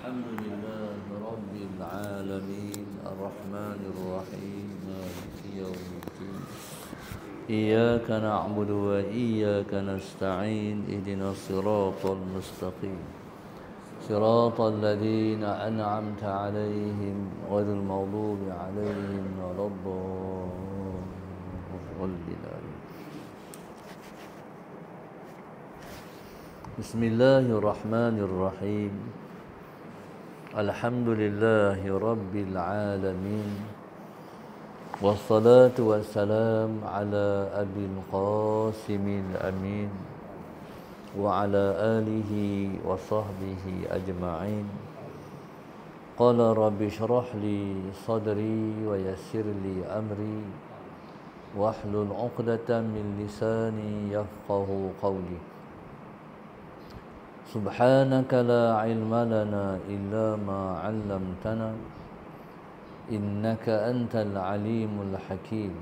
الحمد لله رب العالمين الرحمن الرحيم مالك يوم الدين إياك نعبد وإياك نستعين اهدنا الصراط المستقيم صراط الذين أنعمت عليهم غير المغضوب عليهم ولا الضالين. بسم الله الرحمن الرحيم الحمد لله رب العالمين والصلاة والسلام على أبي القاسم الأمين وعلى آله وصحبه أجمعين. قال رب اشرح لي صدري ويسر لي أمري واحلل عقدة من لساني يفقه قولي. سبحانك لا علم لنا إلا ما علمتنا إنك أنت العليم الحكيم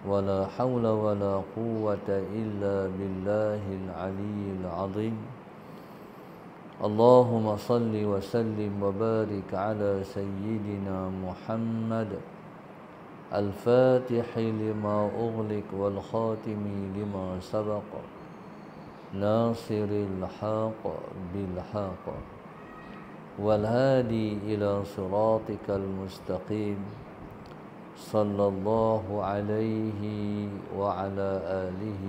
ولا حول ولا قوة إلا بالله العلي العظيم. اللهم صل وسلم وبارك على سيدنا محمد الفاتح لما أغلق والخاتم لما سبق ناصر الحق بالحق والهادي إلى صراطك المستقيم صلى الله عليه وعلى آله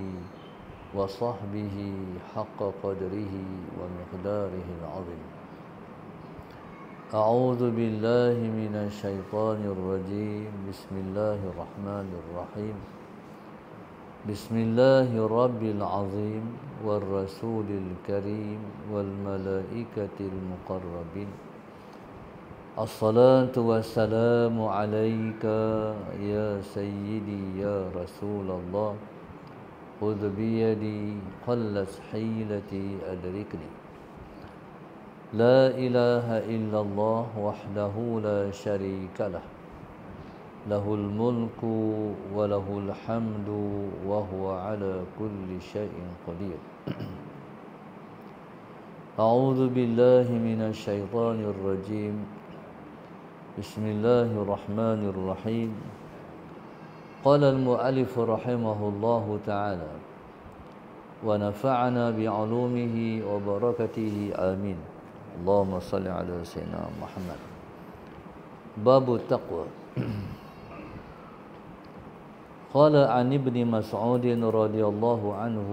وصحبه حق قدره ومقداره العظيم. أعوذ بالله من الشيطان الرجيم. بسم الله الرحمن الرحيم. بسم الله رب العظيم والرسول الكريم والملائكة المقربين. الصلاة والسلام عليك يا سيدي يا رسول الله خذ بيدي قلت حيلتي أدركني. لا إله إلا الله وحده لا شريك له له الملك وله الحمد وهو على كل شيء قدير. أعوذ بالله من الشيطان الرجيم. بسم الله الرحمن الرحيم. قال المؤلف رحمه الله تعالى ونفعنا بعلومه وبركته آمين. اللهم صل على سيدنا محمد. باب التقوى. قال عن ابن مسعود رضي الله عنه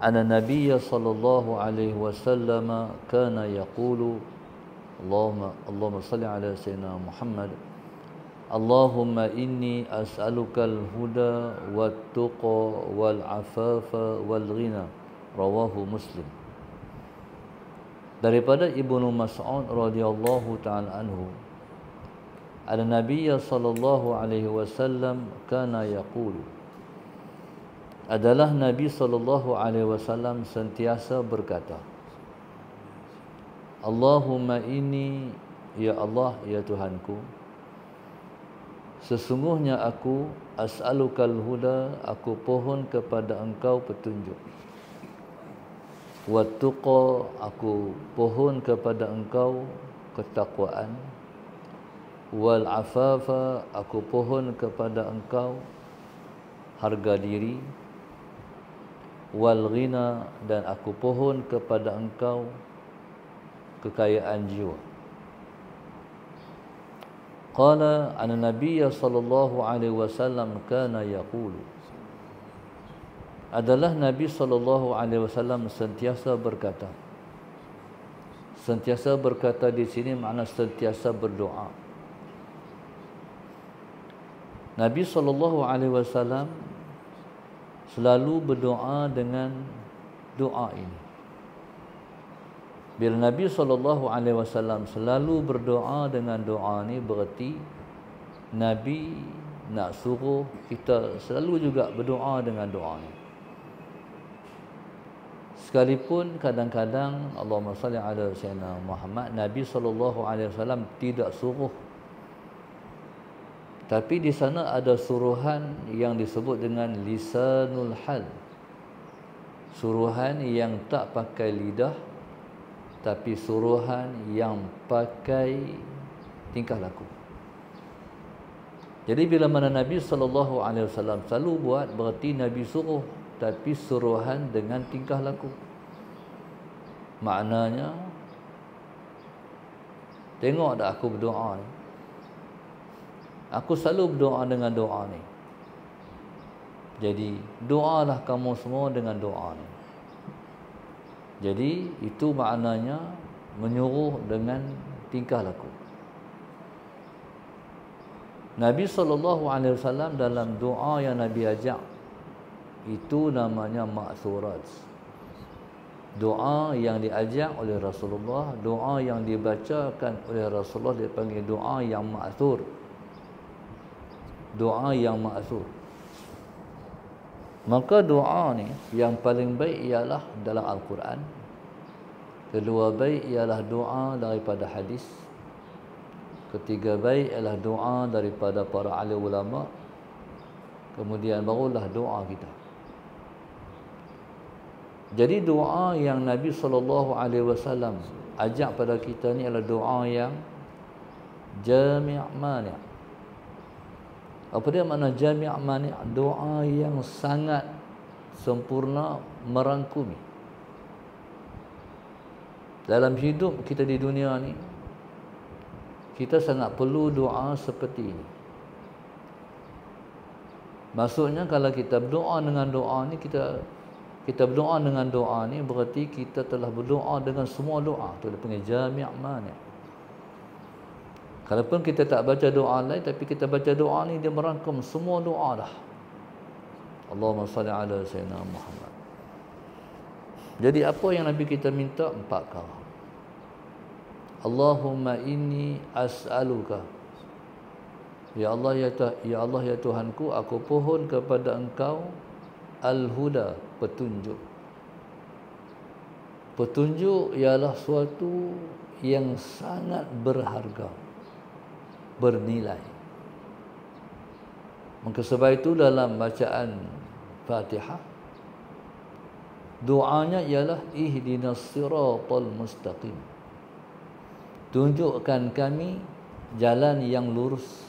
أن النبي صلى الله عليه وسلم كان يقول اللهم صل على سيدنا محمد اللهم إني أسألك الهدى والتقى والعفاف والغنى. Rawahu Muslim. Daripada Ibnu Mas'ud radhiyallahu ta'ala anhu, ada Nabi sallallahu alaihi wasallam kana yaqulu, adalah Nabi sallallahu alaihi wasallam sentiasa berkata, Allahumma inni, ya Allah, ya Tuhanku, sesungguhnya aku as'alukal huda, aku pohon kepada engkau petunjuk, wattuqa, aku pohon kepada engkau ketakwaan, wal afafa, aku pohon kepada engkau harga diri, wal ghina, dan aku pohon kepada engkau kekayaan jiwa. Qala anna nabiyya sallallahu alaihi wasallam kana yaqulu, adalah Nabi sallallahu alaihi wasallam sentiasa berkata. Sentiasa berkata di sini makna sentiasa berdoa. Nabi sallallahu alaihi wasallam selalu berdoa dengan doa ini. Bila Nabi sallallahu alaihi wasallam selalu berdoa dengan doa ini, berarti Nabi nak suruh kita selalu juga berdoa dengan doa ini. Sekalipun kadang-kadang Allahumma salli ala sayyidina Muhammad, Nabi sallallahu alaihi wasallam tidak suruh. Tapi di sana ada suruhan yang disebut dengan lisanul hal. Suruhan yang tak pakai lidah, tapi suruhan yang pakai tingkah laku. Jadi bila mana Nabi SAW selalu buat, berarti Nabi suruh, tapi suruhan dengan tingkah laku. Maknanya, tengok dah aku berdoa ni. Aku selalu berdoa dengan doa ni. Jadi, doalah kamu semua dengan doa ni. Jadi, itu maknanya menyuruh dengan tingkah laku. Nabi SAW dalam doa yang Nabi ajak, itu namanya ma'thurat. Doa yang diajak oleh Rasulullah, doa yang dibacakan oleh Rasulullah, dia panggil doa yang ma'thur. Doa yang ma'thur. Maka doa ni yang paling baik ialah dalam Al-Quran. Kedua baik ialah doa daripada hadis. Ketiga baik ialah doa daripada para ahli ulama. Kemudian barulah doa kita. Jadi doa yang Nabi SAW ajak pada kita ni adalah doa yang jami' mani'. Apa dia makna jami' mani'? Doa yang sangat sempurna, merangkumi. Dalam hidup kita di dunia ni, kita sangat perlu doa seperti ini. Maksudnya kalau kita berdoa dengan doa ni, kita berdoa dengan doa ni berarti kita telah berdoa dengan semua doa. Itu dia panggil jami' mani'. Kalaupun kita tak baca doa lain, tapi kita baca doa ni, dia merangkum semua doa dah. Allahumma salli ala sayyidina Muhammad. Jadi apa yang Nabi kita minta? 4 perkara. Allahumma inni as'aluka. Ya Allah ya Tuhanku, aku pohon kepada Engkau al-huda, petunjuk. Petunjuk ialah suatu yang sangat berharga, bernilai. Maka sebab itu dalam bacaan Fatihah, doanya ialah ihdinas siratal mustaqim. Tunjukkan kami jalan yang lurus.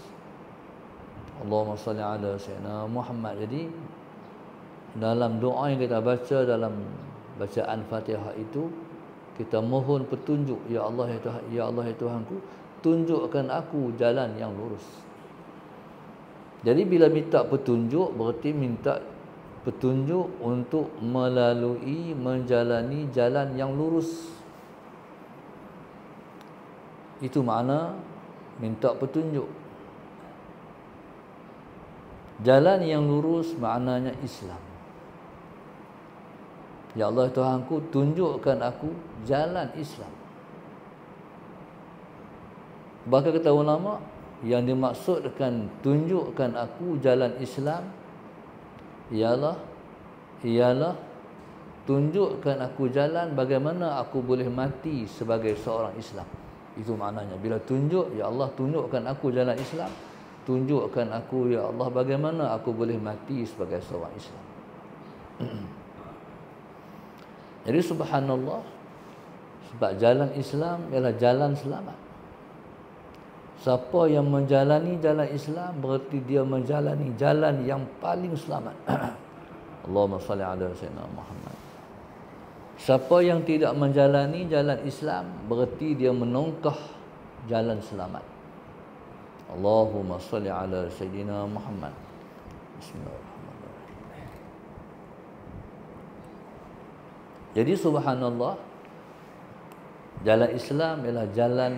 Allahumma salli ala sayyidina Muhammad. Jadi dalam doa yang kita baca dalam bacaan Fatihah itu, kita mohon petunjuk. Ya Allah ya Tuhanku, tunjukkan aku jalan yang lurus. Jadi bila minta petunjuk, berarti minta petunjuk untuk menjalani jalan yang lurus. Itu makna minta petunjuk. Jalan yang lurus maknanya Islam. Ya Allah Tuhanku, tunjukkan aku jalan Islam. Bahkan kata ulama, yang dimaksudkan tunjukkan aku jalan Islam ialah tunjukkan aku jalan bagaimana aku boleh mati sebagai seorang Islam. Itu maknanya. Bila tunjuk, ya Allah tunjukkan aku jalan Islam, tunjukkan aku ya Allah bagaimana aku boleh mati sebagai seorang Islam. Jadi subhanallah, sebab jalan Islam ialah jalan selamat. Siapa yang menjalani jalan Islam berarti dia menjalani jalan yang paling selamat. Allahumma salli ala sayyidina Muhammad. Siapa yang tidak menjalani jalan Islam berarti dia menongkah jalan selamat. Allahumma salli ala sayyidina Muhammad. Bismillahirrahmanirrahim. Jadi subhanallah, jalan Islam ialah jalan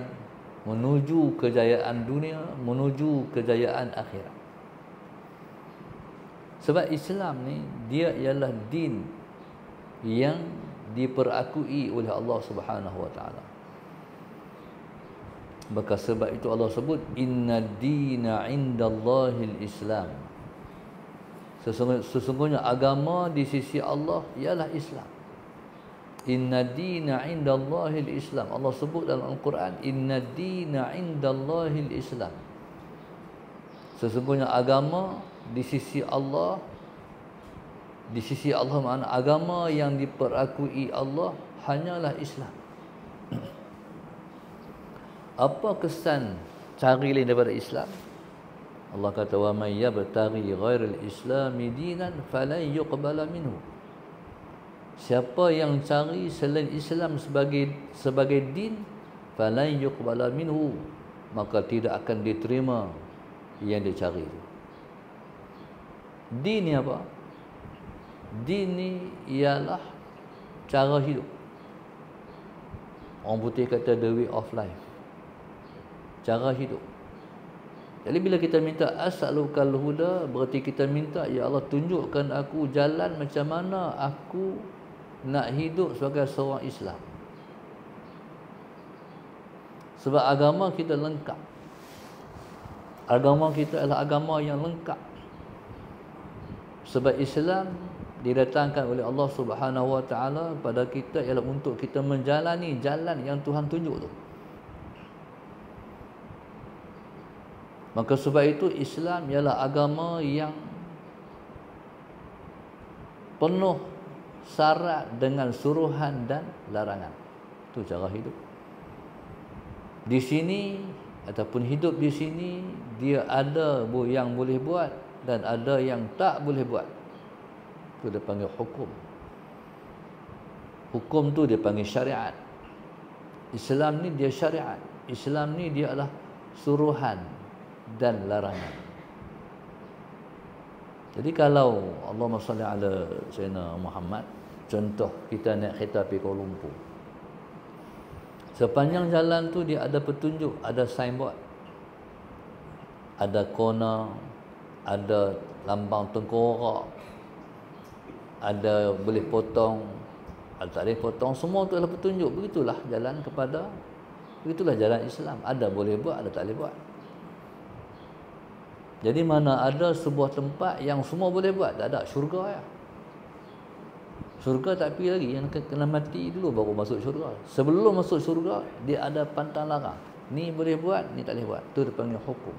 menuju kejayaan dunia, menuju kejayaan akhirat. Sebab Islam ni dia ialah din yang diperakui oleh Allah Subhanahu wa taala. Maka sebab itu Allah sebut inna dina indallahil Islam. Sesungguhnya agama di sisi Allah ialah Islam. Inna dina indallahil Islam. Allah sebut dalam Al-Quran inna dina indallahil Islam. Sesungguhnya agama di sisi Allah, di sisi Allah makna agama yang diperakui Allah hanyalah Islam. Apa kesan cari lain daripada Islam? Allah kata wa may yabtaghi ghairal islami dinan falan yuqbala minhu. Siapa yang cari selain Islam sebagai din, falan yuqbala minhu, maka tidak akan diterima yang dia cari itu. Din ni apa? Din ni ialah cara hidup. Orang putih kata the way of life. Cara hidup. Jadi bila kita minta as'alukal huda, berarti kita minta, ya Allah tunjukkan aku jalan macam mana aku nak hidup sebagai seorang Islam. Sebab agama kita lengkap. Agama kita adalah agama yang lengkap. Sebab Islam didatangkan oleh Allah Subhanahu Wa Taala pada kita ialah untuk kita menjalani jalan yang Tuhan tunjuk tu. Maka sebab itu Islam ialah agama yang penuh syarat dengan suruhan dan larangan. Itu cara hidup. Di sini ataupun hidup di sini, dia ada yang boleh buat dan ada yang tak boleh buat. Itu dia panggil hukum. Hukum tu dia panggil syariat. Islam ni dia syariat. Islam ni dia adalah suruhan dan larangan. Jadi kalau Allahumma salli ala Sayyidina Muhammad, contoh kita naik kereta pergi Kuala Lumpur. Sepanjang jalan tu dia ada petunjuk, ada signboard, ada corner, ada lambang tengkorak, ada boleh potong, ada tak boleh potong, semua tu adalah petunjuk. Begitulah jalan Islam. Ada boleh buat, ada tak boleh buat. Jadi mana ada sebuah tempat yang semua boleh buat, tak ada. Syurga ya. Syurga tak pergi lagi, yang kena mati dulu baru masuk syurga. Sebelum masuk syurga, dia ada pantang larang. Ni boleh buat, ni tak boleh buat. Itu dipanggil hukum.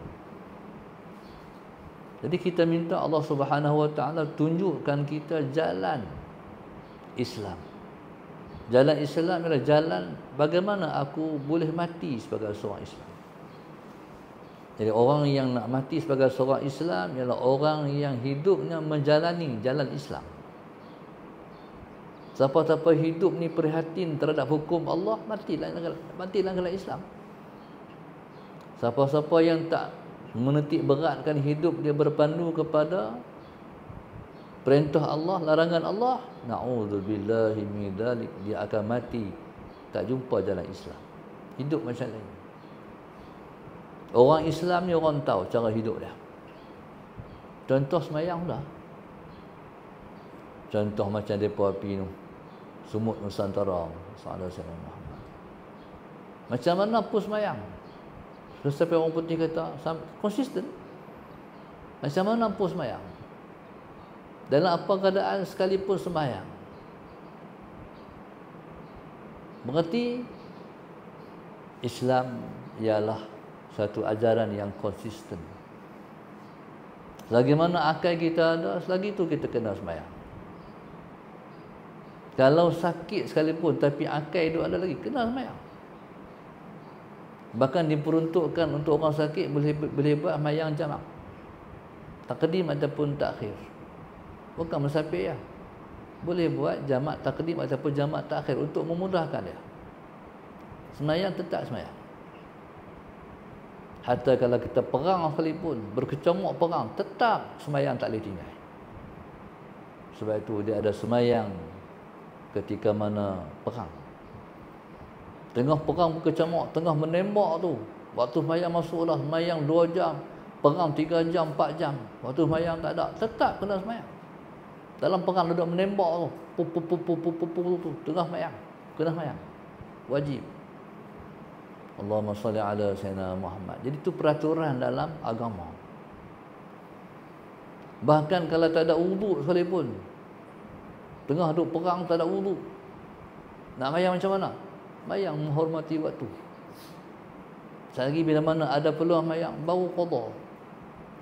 Jadi kita minta Allah Subhanahu Wa Taala tunjukkan kita jalan Islam. Jalan Islam adalah jalan bagaimana aku boleh mati sebagai seorang Islam. Jadi orang yang nak mati sebagai seorang Islam ialah orang yang hidupnya menjalani jalan Islam. Siapa-siapa hidup ni prihatin terhadap hukum Allah, matilah dalam Islam. Siapa-siapa yang tak menitik beratkan hidup dia berpandu kepada perintah Allah, larangan Allah, na'udzubillahi min dzalik, dia akan mati tak jumpa jalan Islam. Hidup macam ni. Orang Islam ni orang tahu cara hidup dia. Contoh semayang dah. Contoh macam depa api tu, Sumut Nusantara, Sallallahu Alaihi Wasallam. Macam mana pun semayang. Sampai orang putih kata konsisten. Macam mana pun semayang. Dalam apa keadaan sekalipun semayang. Berarti Islam ialah satu ajaran yang konsisten. Selagi mana akal kita ada, selagi itu kita kena semayang. Kalau sakit sekalipun tapi akal itu ada lagi, kena semayang. Bahkan diperuntukkan untuk orang sakit boleh buat semayang jamak, takdim ataupun takhir. Bukan musafir ya. Boleh buat jamak takdim ataupun jamak takhir untuk memudahkan dia. Semayang tetap semayang. Hatta kalau kita perang sekalipun, berkecamuk perang, tetap semayang tak boleh tinggal. Sebab itu dia ada semayang ketika mana perang. Tengah perang berkecamuk, tengah menembak tu, waktu semayang masuklah, semayang 2 jam, perang 3 jam, 4 jam. Waktu semayang tak ada, tetap kena semayang. Dalam perang duduk menembak tu, tengah semayang, kena semayang. Wajib. Allahumma salli ala Sayyidina Muhammad. Jadi itu peraturan dalam agama. Bahkan kalau tak ada wudu sekalipun, tengah duduk perang tak ada wudu, nak mayang macam mana? Mayang menghormati waktu. Selagi bila mana ada peluang mayang, baru qada.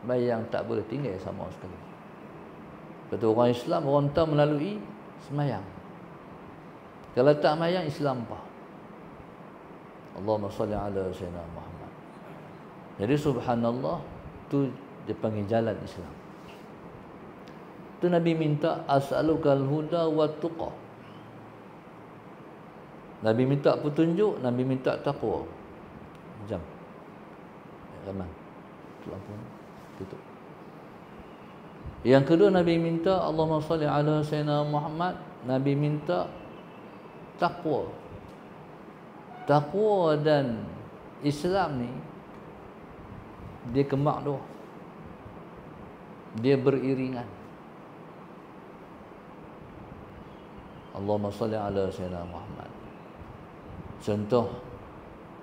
Mayang tak boleh tinggal sama sekali. Kata orang Islam, orang tahu melalui semayang. Kalau tak mayang, Islam apa? Allahumma salli ala sayyidina Muhammad. Jadi subhanallah tu dia panggil jalan Islam. Tu Nabi minta as'alukal huda wa tuqa. Nabi minta petunjuk, Nabi minta taqwa. Jam. Ramai. Lampu tutup. Yang kedua Nabi minta Allahumma salli ala sayyidina Muhammad, Nabi minta takwa. Takwa dan Islam ni dia kembang dua. Dia beriringan. Allahumma salli ala sayyidina Muhammad. Contoh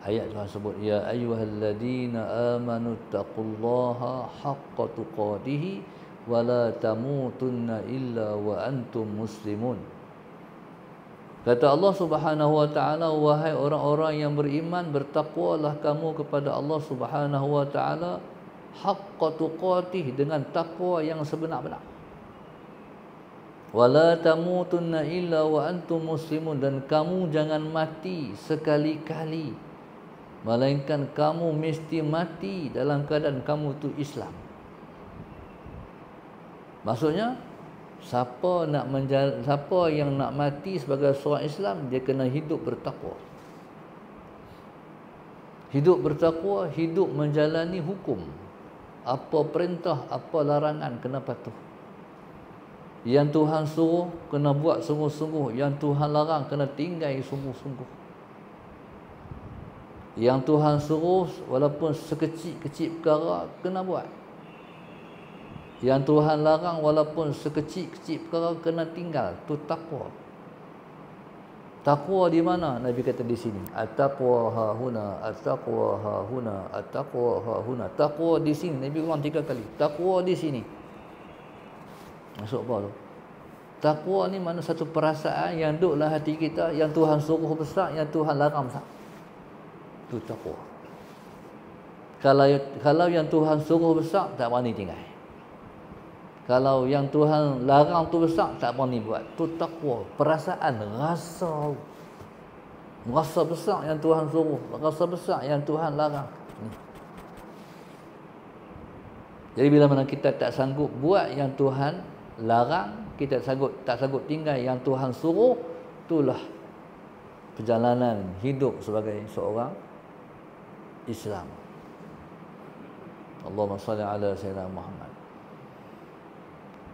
ayat Tuhan sebut, ya ayyuhalladzina amanu taqullaha haqqa tuqatih wa la tamutunna illa wa antum muslimun. Kata Allah Subhanahu wa taala, wahai orang-orang yang beriman, bertakwalah kamu kepada Allah Subhanahu wa taala haqqa tuqatih, dengan takwa yang sebenar-benar. Wala tamutunna illa wa antum muslimun, dan kamu jangan mati sekali-kali melainkan kamu mesti mati dalam keadaan kamu tu Islam. Maksudnya siapa yang nak mati sebagai seorang Islam, dia kena hidup bertakwa. Hidup bertakwa, hidup menjalani hukum. Apa perintah, apa larangan kena patuh. Yang Tuhan suruh kena buat sungguh-sungguh, yang Tuhan larang kena tinggal sungguh-sungguh. Yang Tuhan suruh walaupun sekecil-kecil perkara kena buat. Yang Tuhan larang walaupun sekecil-kecil perkara kena tinggal. Tu takwa. Takwa di mana? Nabi kata di sini, at-taqwa hahuna, at-taqwa hahuna, at-taqwa hahuna. Takwa di sini. Nabi ulang 3 kali. Takwa di sini. Maksud apa tu? Takwa ni mana satu perasaan yang duduklah hati kita, yang Tuhan suruh besar, yang Tuhan larang besar. Itu takwa. Kalau yang Tuhan suruh besar, tak berani tinggal. Kalau yang Tuhan larang tu besar, tak berani buat. Itu takwa. Perasaan, rasa besar yang Tuhan suruh, rasa besar yang Tuhan larang. Jadi bila mana kita tak sanggup buat yang Tuhan larang, kita tak sanggup tinggal yang Tuhan suruh, itulah perjalanan hidup sebagai seorang Islam. Allahumma salli ala sayyidina Muhammad.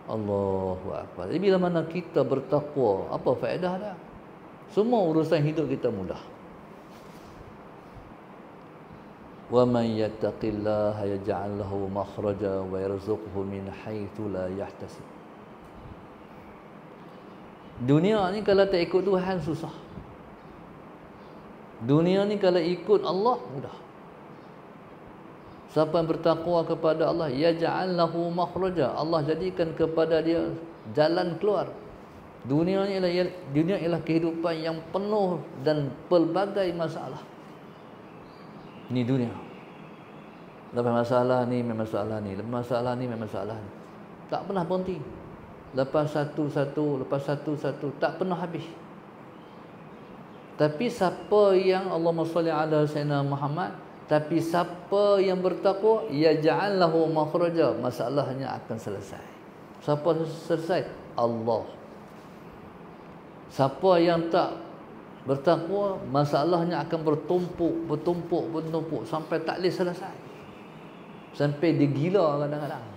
Allahu akbar. Jadi bila mana kita bertakwa, apa faedah dah? Semua urusan hidup kita mudah. Wa man yattaqillaha yaj'al lahu makhraja wa yarzuqhu min haitsu la yahtasib. Dunia ni kalau tak ikut Tuhan susah. Dunia ni kalau ikut Allah mudah. Siapa yang bertakwa kepada Allah, yaj'al lahu makhraja, Allah jadikan kepada dia jalan keluar. Dunia ialah kehidupan yang penuh dan pelbagai masalah. Ni dunia. Lepas masalah ni, memang masalah ni. Lepas masalah ni, memang masalah ni. Tak pernah berhenti. Lepas satu-satu, tak pernah habis. Tapi siapa yang Allahumma salli ala sayyidina Muhammad, tapi siapa yang bertakwa, yaj'al lahu makhraja, masalahnya akan selesai. Siapa selesai? Allah. Siapa yang tak bertakwa, masalahnya akan bertumpuk sampai tak boleh selesai. Sampai dia gila kadang-kadang.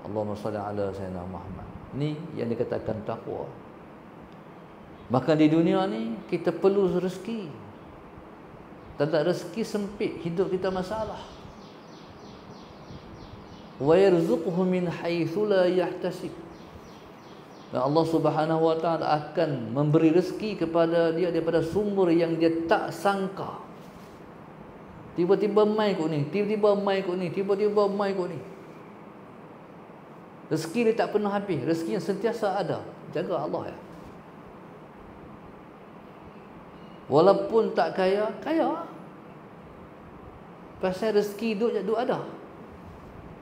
Allahumma salli ala sayyidina Muhammad. Ni yang dikatakan takwa. Maka di dunia ni kita perlu rezeki. Tak ada rezeki sempit, hidup kita masalah. Wa yarzuquhu min haitsu la yahtasib. Dan Allah Subhanahu wa taala akan memberi rezeki kepada dia daripada sumber yang dia tak sangka. Tiba-tiba mai kot ni, tiba-tiba mai kot ni, tiba-tiba mai kot ni. Rezeki dia tak pernah habis, rezeki yang sentiasa ada. Jaga Allah ya. Walaupun tak kaya, kaya. Pasal rezeki duk ada.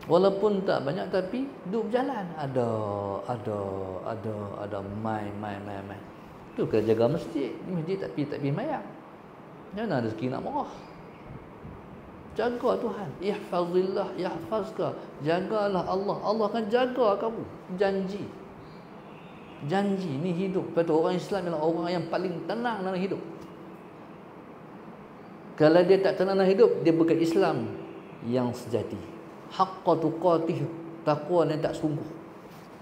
Walaupun tak banyak tapi duk berjalan. Ada mai. Tu kena jaga masjid. Ni masjid tak pergi mayang. Jangan rezeki nak marah. Jaga Tuhan. Ihfazillah yahfazka. Jagalah Allah. Allah akan jaga kamu. Janji. Janji ni hidup. Lepas tu orang Islam ialah orang yang paling tenang dalam hidup. Kalau dia tak tenang dalam hidup, dia bukan Islam yang sejati. Haqqa tuqatih, takwa yang tak sungguh.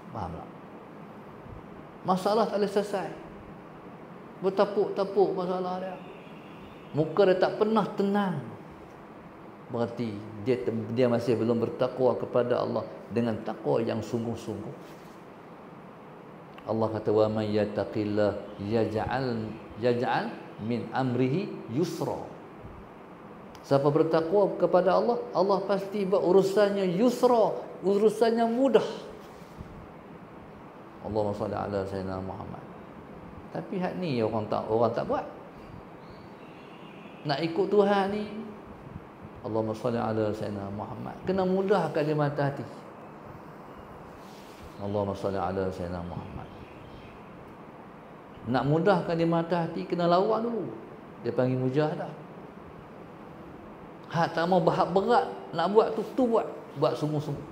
Faham tak? Masalah tak boleh selesai. Bertapuk-tapuk masalah dia. Muka dia tak pernah tenang. Berarti dia masih belum bertakwa kepada Allah dengan takwa yang sungguh-sungguh. Allah kata wa may yattaqillah yaj'al min amrihi yusra. Siapa bertakwa kepada Allah, Allah pasti buat urusannya yusra, urusannya mudah. Allahumma salli ala sayyidina Muhammad. Tapi hak ni orang tak buat. Nak ikut Tuhan ni, Allahumma salli ala sayyidina Muhammad, kena mudahkan di mata hati. Allahumma salli ala sayyidina Muhammad. Nak mudahkan di mata hati, kena lawan dulu. Dia panggil mujahadah. Hak tak mau berat nak buat tu buat sungguh-sungguh.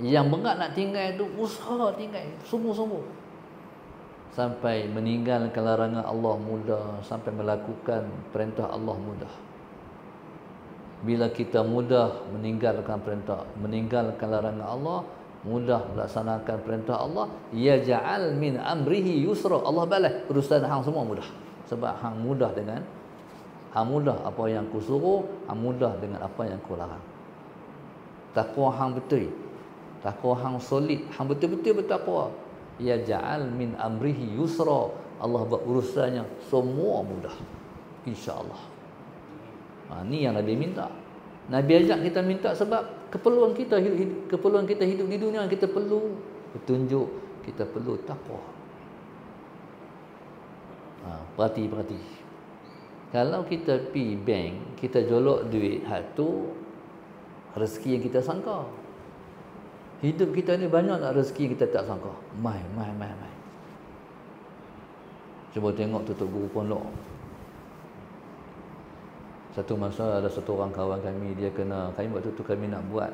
Yang berat nak tinggal tu usaha tinggal sungguh-sungguh. Sampai meninggalkan larangan Allah mudah, sampai melakukan perintah Allah mudah. Bila kita mudah meninggalkan perintah, meninggalkan larangan Allah, mudah melaksanakan perintah Allah, yaj'al min amrihi yusra. Allah balas urusan hang semua mudah. Sebab hang mudah dengan hang mudah apa yang ku suruh, hang mudah dengan apa yang ku larang. Takwa hang betul. Takwa hang solid, hang betul-betul bertakwa. Yaj'al min amrihi yusra. Allah buat urusannya semua mudah. Insya-Allah. Ni yang Nabi minta. Nabi ajak kita minta sebab keperluan kita hidup di dunia, kita perlu petunjuk, kita perlu takwa. Perhati. Kalau kita pergi bank, kita jolok duit, hak tu rezeki yang kita sangka. Hidup kita ni banyak tak rezeki yang kita tak sangka. Mai. Cuba tengok tutup guru pondok. Satu masa ada satu orang kawan kami, dia kami waktu tu kami nak buat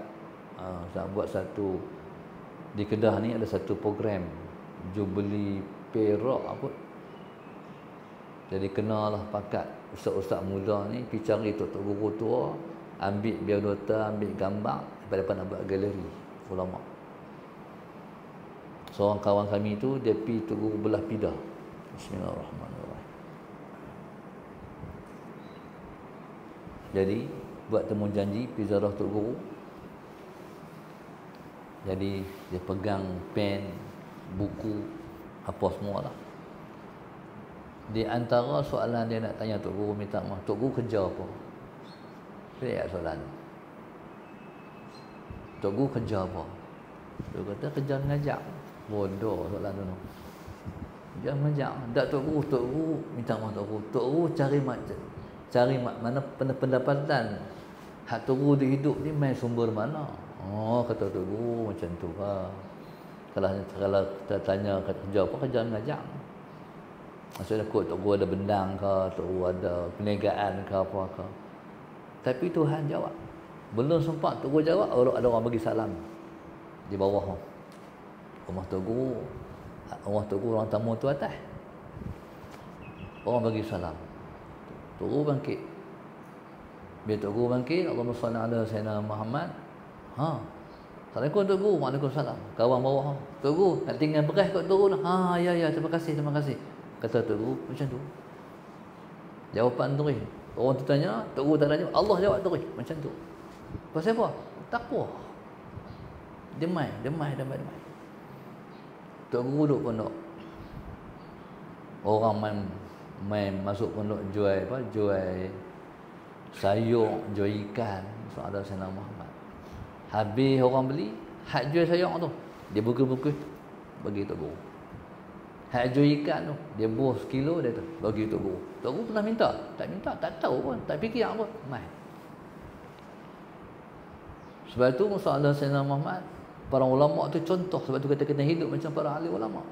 satu di Kedah ni ada satu program Jubeli Perak apa. Jadi kenalah pakat ustaz-ustaz muda ni pergi cari tok guru tua, ambil biodata, ambil gambar, lepas nak buat galeri ulama. Seorang kawan kami tu dia pergi tok guru belah pidah. Bismillahirrahmanirrahim. Jadi buat temu janji pergi ziarah tok guru. Jadi dia pegang pen, buku, apa semualah. Di antara soalan dia nak tanya tok guru, minta maaf, tok guru kerja apa? Pelik soalan. Tok guru kerja apa? Dia kata kerja mengajar. Bodoh soalan tu. Kerja mengajar. Tak tok guru minta maaf tok guru. Tok guru cari mana pendapatan hak tok guru di hidup ni main sumber mana? Oh, kata tok guru macam tu lah. Kalau kita tanya kerja apa, kerja mengajar. Maksudnya kot tok guru ada bendang ke, tok guru ada perniagaan ke apa ke. Tapi Tuhan jawab. Belum sempat tok guru jawab, ada orang bagi salam di bawah rumah tok guru. Rumah tok guru, orang tamu tu atas. Orang bagi salam. Tok guru bangkit. Bila tok guru bangkit, Allahumma salli ala sayyidina Muhammad. Assalamualaikum tok guru. Waalaikumsalam. Kawan bawah. Tok guru nak tinggal beras kat tok guru. Ya, terima kasih. Kata tok guru macam tu. Jawapan terus. Orang tu tanya, tok guru tak tanya, Allah jawab terus macam tu. Pasal apa? Takwa. Demai. Tok guru duduk pondok. Orang main masuk pondok jual sayur, jual ikan. Soal Sayyidina Muhammad. Habis orang beli, hak jual sayur tu, dia bungkus bagi tok guru. Hak jual ikan tu, dia buah sekilo dia tu, bagi tok guru. Tok guru pernah minta? Tak minta, tak tahu pun, tak fikir apa. Mai. Sebab tu masalah Sayyidina Muhammad, para ulama tu contoh, sebab tu kata kena hidup macam para ahli ulama.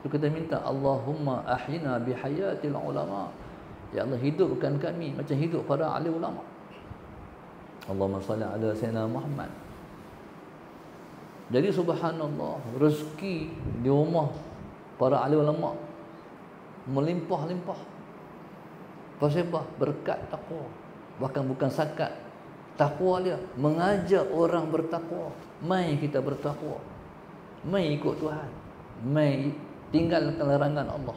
Tu kita minta, Allahumma ahyina bihayatil ulama. Ya Allah, hidupkan kami macam hidup para ahli ulama. Allahumma salli ala sayyidina Muhammad. Jadi subhanallah, rezeki di rumah para ahli ulama melimpah-limpah. Pasal apa? Berkat takwa. Bahkan bukan sakat takwa dia, mengajak orang bertakwa. Mai kita bertakwa, mai ikut Tuhan, mai tinggalkan larangan Allah.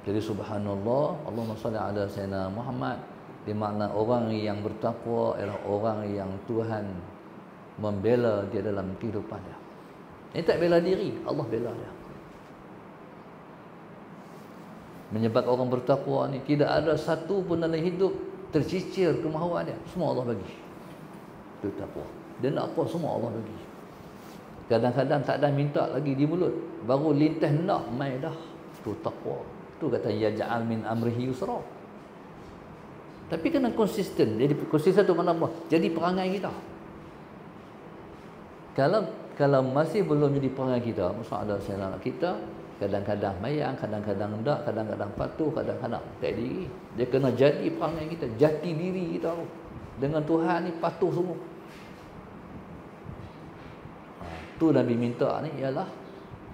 Jadi subhanallah, Allahumma salli ala sayyidina Muhammad, di makna orang yang bertakwa ialah orang yang Tuhan membela dia dalam kehidupan dia. Ini tak bela diri, Allah bela dia. Menyebabkan orang bertakwa ni tidak ada satu pun dalam hidup tercicir kemahuan dia, semua Allah bagi. Itu takwa. Dia nak apa semua Allah bagi. Kadang-kadang tak ada minta lagi di mulut, baru lintas nak mai dah. Itu takwa. Tu kata yaj'al min amrihi yusra. Tapi kena konsisten. Jadi konsisten tu mana apa? Jadi perangai kita. Kalau masih belum jadi perangai kita, masalah anak kita kadang-kadang mayang, kadang-kadang tak, kadang-kadang patuh, kadang-kadang tak diri. Dia kena jadi perangai kita, jati diri kita tu. Dengan Tuhan ni patuh semua. Tu Nabi minta ni ialah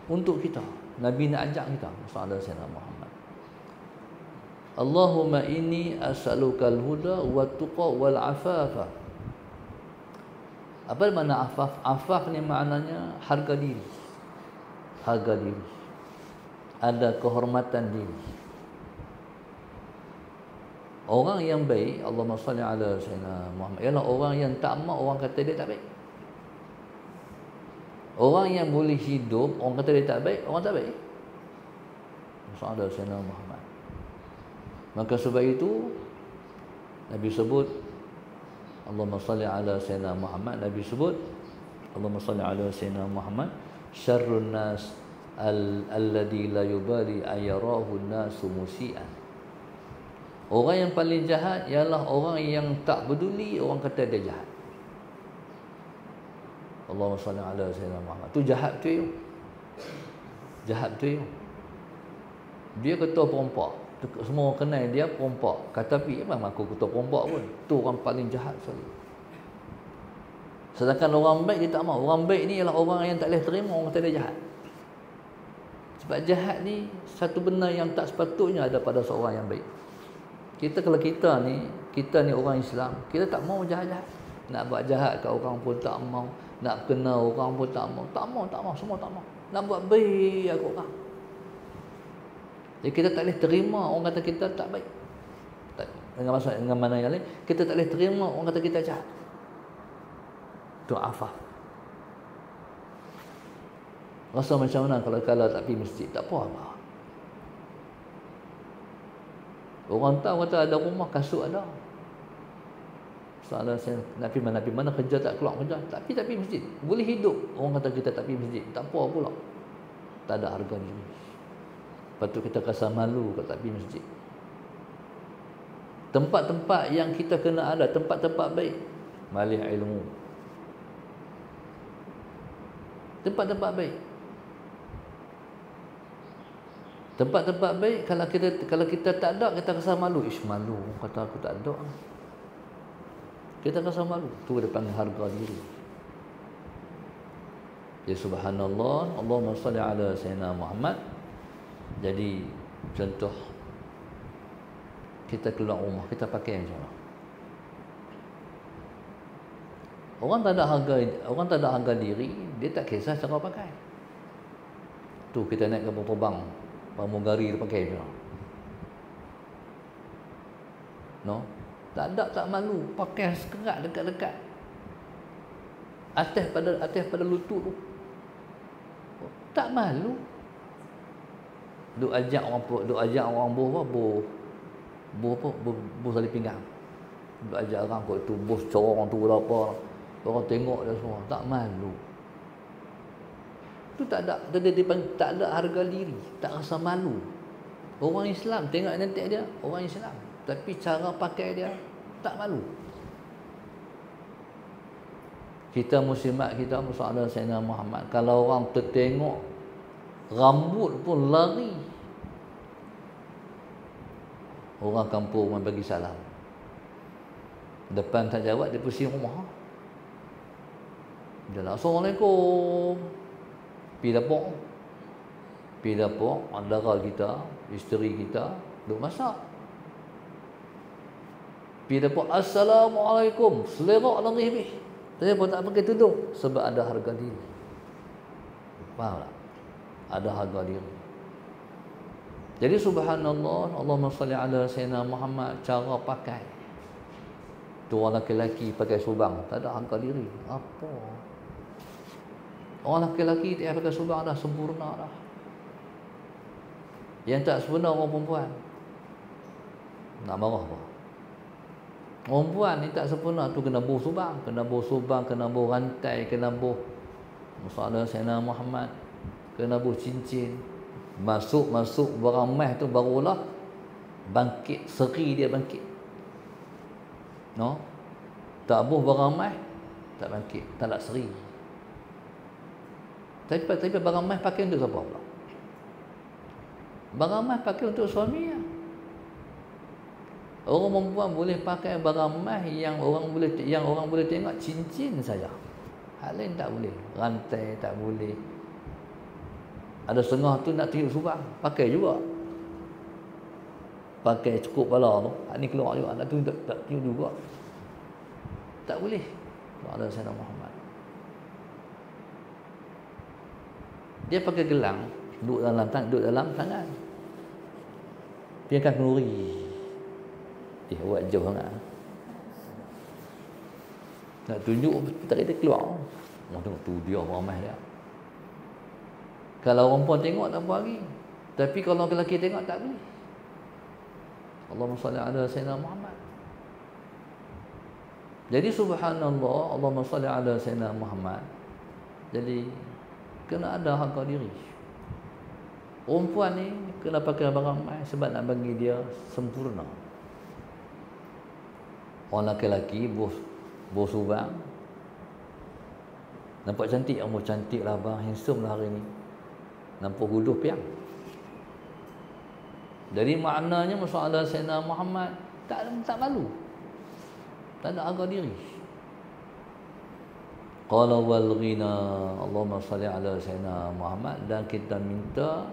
untuk kita. Nabi nak ajak kita, masalah Sayyidina Muhammad. Allahumma inni as'alukal huda wa tuqa wal afafa. Apa makna afaf? Afaf ni maknanya harga diri. Harga diri. Ada kehormatan diri. Orang yang baik, Allahumma salli ala sayyidina Muhammad, ialah orang yang tak mau orang kata dia tak baik. Orang yang boleh hidup, orang kata dia tak baik, orang tak baik. Sallallahu alaihi wasallam Muhammad. Maka sebab itu Nabi sebut, Allahumma salli ala sayyidina Muhammad. Nabi sebut, Allahumma salli ala sayyidina Muhammad, syarrun nas alladhi la yubali ayarahu nasu musian. Orang yang paling jahat ialah orang yang tak peduli orang kata dia jahat. Allahumma salli ala sayyidina Muhammad. Tu jahat tu. Jahat tu. Dia ketua perompak. Semua orang kenal dia perompak. Kata tapi memang aku ketua perompak pun. Tu orang paling jahat sekali. Sedangkan orang baik dia tak mahu. Orang baik ni ialah orang yang tak boleh terima orang kata dia jahat. Sebab jahat ni satu benda yang tak sepatutnya ada pada seorang yang baik. Kalau kita ni orang Islam, kita tak mahu jahat-jahat. Nak buat jahat kat orang pun tak mahu. Nak kenal orang pun tak mahu. Tak mahu, semua tak mahu. Nak buat baik kat orang. Jadi kita tak boleh terima orang kata kita tak baik. Dengan mana yang lain, kita tak boleh terima orang kata kita jahat. Itu afaf. Rasa macam mana kalau tak pergi masjid? Tak apa. Orang tahu kata ada rumah, kasut ada. Soalan saya, Nabi mana kerja tak keluar kerja. Tapi masjid. Boleh hidup. Orang kata kita tak pergi masjid. Tak apa pula. Tak ada harga diri. Patut kita rasa malu kalau tak pergi masjid. Tempat-tempat yang kita kena ada, tempat-tempat baik. Majlis ilmu. Tempat-tempat baik. Tempat-tempat baik, kalau kita tak ada, kita rasa malu. Malu. Kata aku tak ada. Kita rasa malu. Tu dia panggil harga diri. Ya subhanallah, Allahumma salli ala sayyidina Muhammad. Jadi contoh kita keluar rumah, kita pakai macam mana? Orang tak ada harga diri, dia tak kisah cara pakai. Tu kita naik kapal terbang, pramugari dia pakai macam mana? No? Tak malu, pakai sekerat dekat-dekat. Atas pada lutut tu. Tak malu. Duk ajak orang boh salib pinggang. Duk ajak orang kot tu bos corong tu apa. Orang tengok dia semua, tak malu. Tu tak ada, tak ada harga diri, tak rasa malu. Orang Islam tengok nanti dia, orang Islam, tapi cara pakai dia tak malu. Kita muslimat, kita musallallahu Sayyidina Muhammad, kalau orang tertengok rambut pun lari. Orang kampung orang bagi salam. Depan tak jawab, dia pusing rumah. Dia lah, Assalamualaikum. Pergi dapur, antara kita, isteri kita, duk masak. Pergi dapur, Assalamualaikum. Selerak lari habis. Saya pun tak pakai tudung. Sebab ada harga diri. Faham tak? Ada harga diri. Jadi subhanallah, Allahumma salli ala Sayyidina Muhammad, cara pakai. Tu orang lelaki pakai subang, tak ada harga diri. Apa? Orang lelaki tak pakai subang dah sempurna dah. Yang tak sempurna orang perempuan. Nak marah apa? Perempuan ni tak sempurna tu kena buh subang, kena buh rantai, kena buh masalah Sayyidina Muhammad, kena buh cincin. Masuk barang emas tu barulah bangkit, seri dia bangkit. No? Tak buh barang emas, tak bangkit, tak nak seri. Tapi barang emas pakai untuk siapa pula? Barang emas pakai untuk suami ya. Orang perempuan boleh pakai barang emas yang orang boleh tengok cincin saja. Hal lain tak boleh. Rantai tak boleh. Ada setengah tu nak tiup subang, pakai juga. Pakai cukup kepala tu. Hak ni keluar juga, nak tiup tak tiup juga. Tak boleh. Ada Sayyidina Muhammad. Dia pakai gelang, duduk dalam tangan. Dia akan kenuri. Buat jauh sangat. Nak tunjuk tadi dia keluar. Orang tengok tu dia ramai dia. Kalau orang perempuan tengok tak apa lagi. Tapi kalau lelaki tengok tak boleh. Allahumma salli ala Sayyidina Muhammad. Jadi subhanallah, Allahumma salli ala Sayyidina Muhammad. Jadi kena ada harga diri. Perempuan ni kena pakai barang emas sebab nak bagi dia sempurna. Orang lelaki bos subang. Nampak cantik, amu cantik lah bang, handsome lah hari ni. Nampak huduh piang. Jadi maknanya masalah Sayyidina Muhammad tak malu. Tak ada harga diri. Qala wal ghina, Allahumma salli ala Sayyidina Muhammad, dan kita minta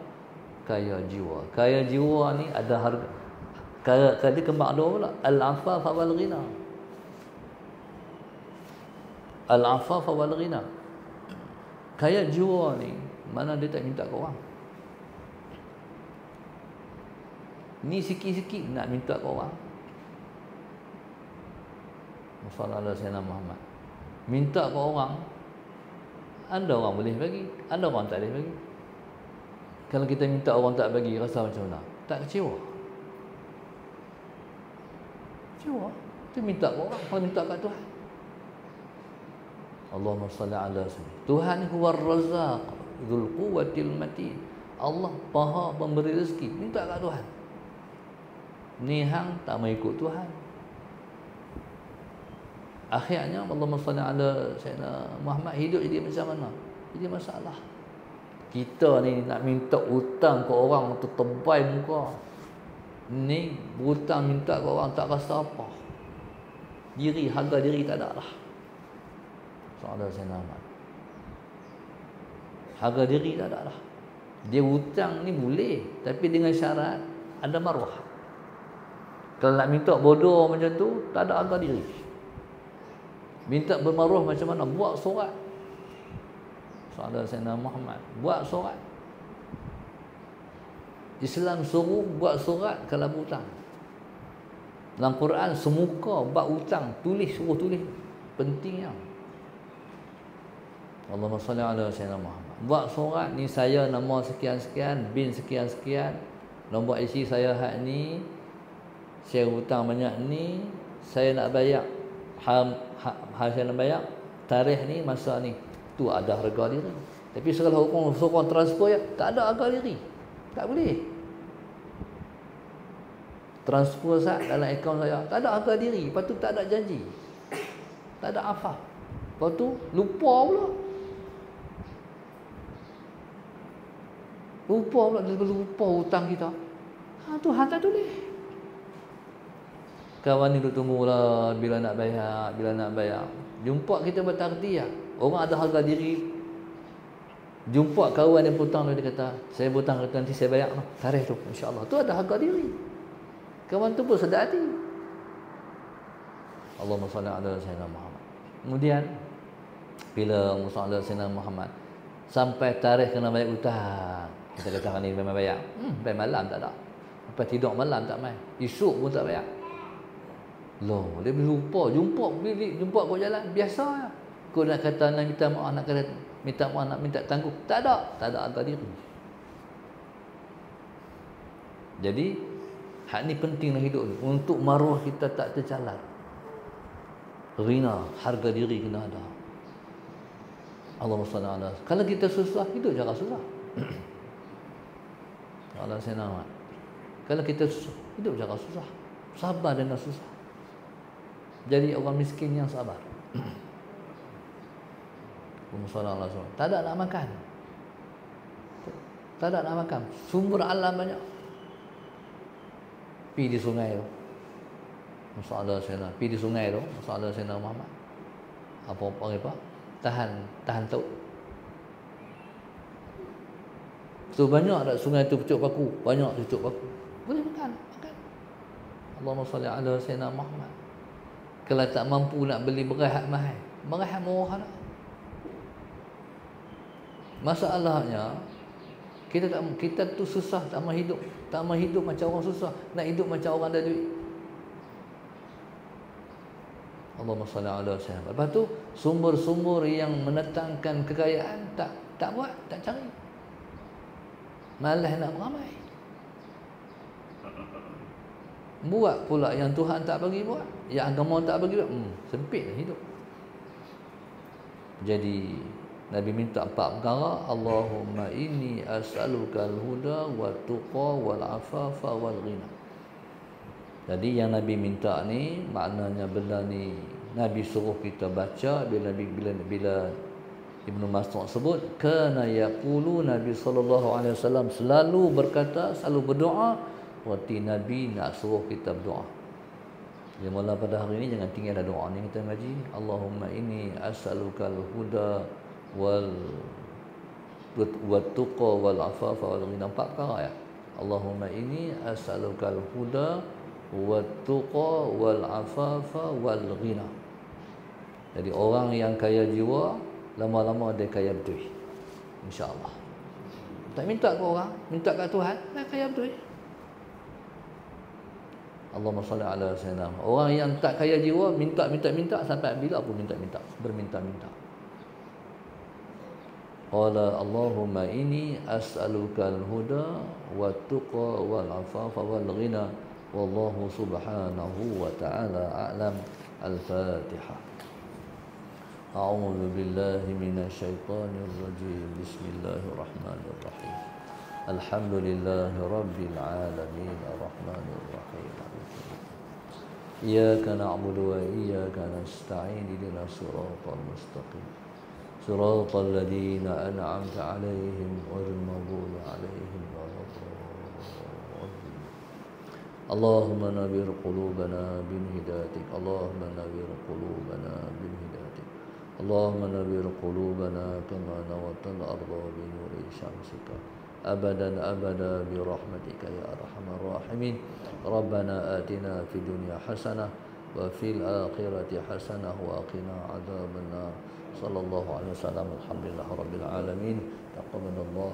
kaya jiwa. Kaya jiwa ni ada harga. Kali kembang dua pula, al-afaf wal ghina. Al-afaf wal ghina. Kaya jiwa ni mana dia tak minta ke orang. Ni sikit-sikit nak minta ke orang. Sallallahu alaihi wasallam Muhammad. Minta ke orang, ada orang boleh bagi, ada orang tak boleh bagi. Kalau kita minta orang tak bagi, rasa macam mana? Tak kecewa. Kecewa. Kita minta ke orang, kalau minta kat Tuhan. Allahumma salli ala sayyidina. Tuhan huwa ar-razzaq dzul quwwatil matin. Allah Maha pemberi rezeki. Minta kat Tuhan. Ni hang tak mau ikut Tuhan. Akhirnya Allahumma salli ala Sayyidina Muhammad hidup jadi macam mana? Jadi masalah. Kita ni nak minta hutang ke orang tu tebal muka. Ni hutang minta ke orang tak rasa apa. Diri, harga diri tak ada lah. Sallallahu alaihi wasallam. Harga diri tak ada lah. Dia hutang ni boleh, tapi dengan syarat ada maruah. Kalau nak minta bodoh macam tu, tak ada harga diri. Minta bermaruah macam mana? Buat surat. Sallallahu alaihi wasallam Muhammad, buat surat. Islam suruh buat surat kalau berhutang. Dalam Quran semuka bab hutang, suruh tulis. Pentingnya. Allahumma salli ala Sayyidina Muhammad. Buat surat ni, saya nama sekian-sekian, bin sekian-sekian, nombor IC saya hak ni, saya hutang banyak ni, saya nak bayar saya nak bayar tarikh ni, masa ni. Tu ada harga diri. Tapi segala hukum sokong transfer ya, tak ada harga diri. Tak boleh. Transfer sat dalam akaun saya, tak ada harga diri. Lepas tu tak ada janji. Tak ada afaf. Lepas tu lupa pula. Lupa pula, dia lupa hutang kita. Tuhan tak tulis. Kawan ni duk tunggulah bila nak bayar, bila nak bayar. Jumpa kita bertakdir. Orang ada harga diri. Jumpa kawan yang hutang dia kata, saya hutang nanti saya bayar lah. Tarikh tu insya-Allah. Tu ada harga diri. Kawan tu pun sedar hati. Allahumma salli ala sayyidina Muhammad. Kemudian bila Musa ala sayyidina Muhammad sampai tarikh kena bayar hutang. Kita kata hari ni memang bayar. Bayar malam tak ada. Sampai tidur malam tak main. Esok pun tak bayar. Loh, dia lupa. Jumpa bilik, jumpa kau jalan. Biasa ya. Kau nak kata nak minta maaf, nak kata minta maaf, nak minta tangguh. Tak ada. Tak ada harga diri. Jadi, hak ni pentinglah hidup ni. Untuk maruah kita tak tercalat. Rina, harga diri kena ada. Allahumma salli ala. Kalau kita susah, hidup jangan susah. Allah senang. Kalau kita susah, hidup jangan susah. Sabar dengan susah. Jadi orang miskin yang sabar. Tak ada nak makan. Tak ada nak makan. Sumber alam banyak. Pergi di sungai tu. Masalah saya pergi di sungai tu. Masalah saya Muhammad. Apa? Tahan tahu. So banyak tak sungai tu pucuk paku. Banyak pucuk paku. Boleh makan. Allahumma salli ala sayyidina Muhammad. Kalau tak mampu nak beli beras mahal, beras murah tak? Masalahnya kita tu susah, tak mahu hidup macam orang susah, nak hidup macam orang ada duit. Allahumma salli ala sayyidina. Lepas tu sumber-sumber yang mendatangkan kekayaan tak buat, tak cari. Malas nak beramai. Buat pula yang Tuhan tak bagi buat, yang agama tak bagi buat. Sempitlah hidup. Jadi Nabi minta 4 perkara. Allahumma inni as'aluka al-huda wa tuqa wal afafa wal ghina. Jadi yang Nabi minta ni maknanya benda ni Nabi suruh kita baca bila Ibnu Mas'ud sebut kana yaqulu Nabi sallallahu alaihi wasallam selalu berkata, selalu berdoa. Waktu Nabi nak suruh kita berdoa. Jadi mula pada hari ini jangan tinggallah doa ni kita ngaji. Allahumma inni as'alukal huda wal tuqa wal afafa wal ghina. 4 perkara ya. Allahumma inni as'alukal huda wat tuqa wal afafa wal ghina. Jadi orang yang kaya jiwa lama-lama dia kaya betul. Insya-Allah. Tak minta ke orang, minta kat Tuhan, nak kaya betul. Allahumma salli ala sayyidina. Orang yang tak kaya jiwa minta sampai bila pun minta, berminta-minta. Qala Allahumma inni as'aluka al-huda wa tuqa wal afafa wal ghina wallahu subhanahu wa ta'ala a'lam. Al-Fatihah. A'udzu billahi minasy syaithanir rajim. Bismillahirrahmanirrahim. Alhamdulillahi rabbil alamin arrahmanir rahim. إياك نعبد وإياك نستعين اهدنا الصراط المستقيم صراط الذين أنعمت عليهم غير المغضوب عليهم ولا الضالين. اللهم نوّر قلوبنا بهدايتك. اللهم نوّر قلوبنا بهدايتك. اللهم نوّر قلوبنا كما نورت الأرض بنور شمسك أبدا أبدا برحمتك يا أرحم الراحمين. ربنا آتنا في الدنيا حسنة وفي الآخرة حسنة وقنا عذاب النار. صلى الله عليه وسلم. الحمد لله رب العالمين. تقبل الله